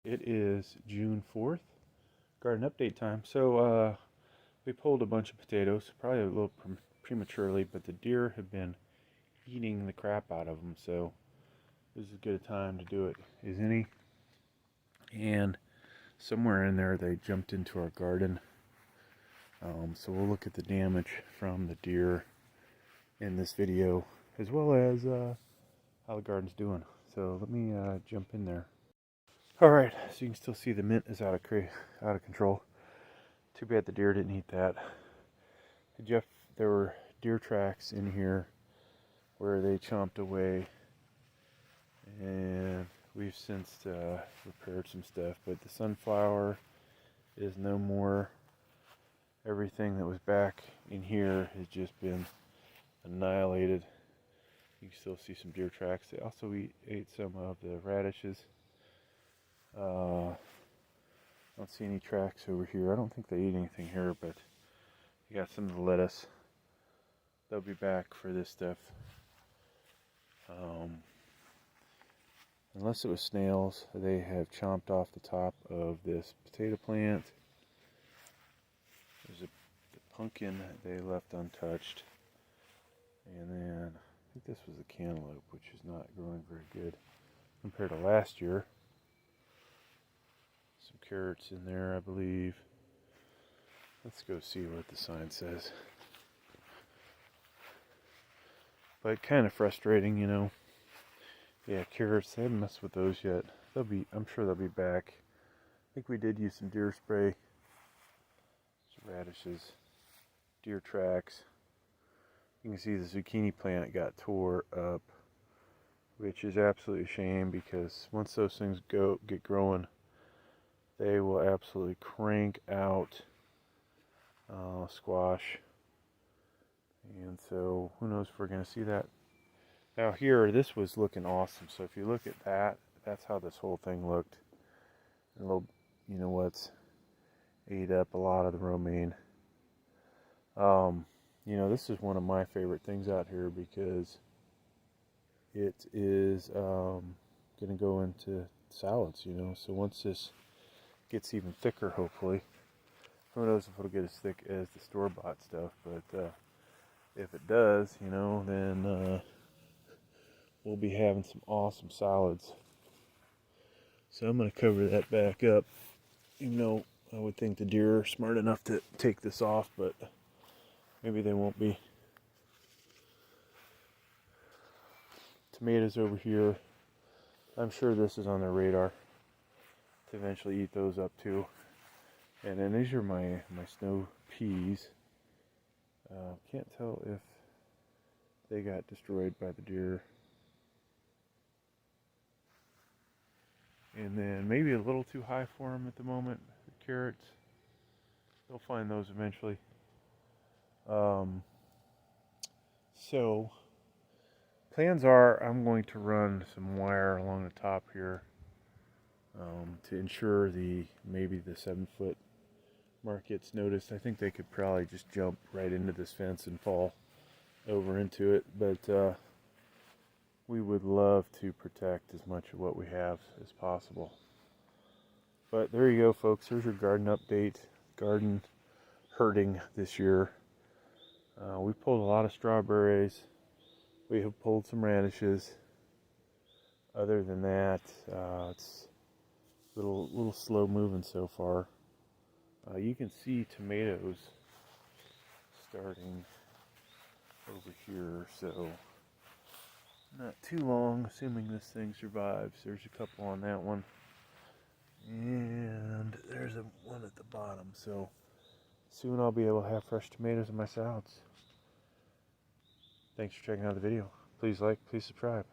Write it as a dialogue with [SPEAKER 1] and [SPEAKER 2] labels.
[SPEAKER 1] It is June 4th, garden update time. So we pulled a bunch of potatoes, probably a little prematurely, but the deer have been eating the crap out of them, so this is as good a time to do it as any. And somewhere in there they jumped into our garden. So we'll look at the damage from the deer in this video, as well as how the garden's doing. So let me jump in there. Alright, so you can still see the mint is out of control. Too bad the deer didn't eat that. There were deer tracks in here where they chomped away, and we've since repaired some stuff, but the sunflower is no more. Everything that was back in here has just been annihilated. You can still see some deer tracks. They also ate some of the radishes. I don't see any tracks over here. I don't think they ate anything here, but you got some of the lettuce. They'll be back for this stuff. Unless it was snails, they have chomped off the top of this potato plant. There's the pumpkin they left untouched. And then I think this was the cantaloupe, which is not growing very good compared to last year. Some carrots in there, I believe. Let's go see what the sign says. But kind of frustrating, you know. Yeah, carrots, they haven't messed with those yet. I'm sure they'll be back. I think we did use some deer spray. Some radishes, deer tracks. You can see the zucchini plant got tore up, which is absolutely a shame, because once those things get growing, they will absolutely crank out squash. And so who knows if we're going to see that. Now here, this was looking awesome. So if you look at that, that's how this whole thing looked. And a little, you know what's ate up a lot of the romaine. You know, this is one of my favorite things out here, because it is going to go into salads, you know. So once this gets even thicker, hopefully, who knows if it'll get as thick as the store-bought stuff, but if it does, you know, then we'll be having some awesome salads. So I'm going to cover that back up, even though I would think the deer are smart enough to take this off, but maybe they won't be. Tomatoes over here, I'm sure this is on their radar to eventually eat those up too. And then these are my snow peas. Can't tell if they got destroyed by the deer. And then maybe a little too high for them at the moment. The carrots, they'll find those eventually. So plans are, I'm going to run some wire along the top here to ensure maybe the 7-foot mark gets noticed. I think they could probably just jump right into this fence and fall over into it, but we would love to protect as much of what we have as possible. But there you go, folks. There's your garden update. Garden hurting this year. We pulled a lot of strawberries. We have pulled some radishes. Other than that, it's a little slow moving so far. You can see tomatoes starting over here, so not too long, assuming this thing survives. There's a couple on that one, and there's one at the bottom, so soon I'll be able to have fresh tomatoes in my salads. Thanks for checking out the video. Please like, please subscribe.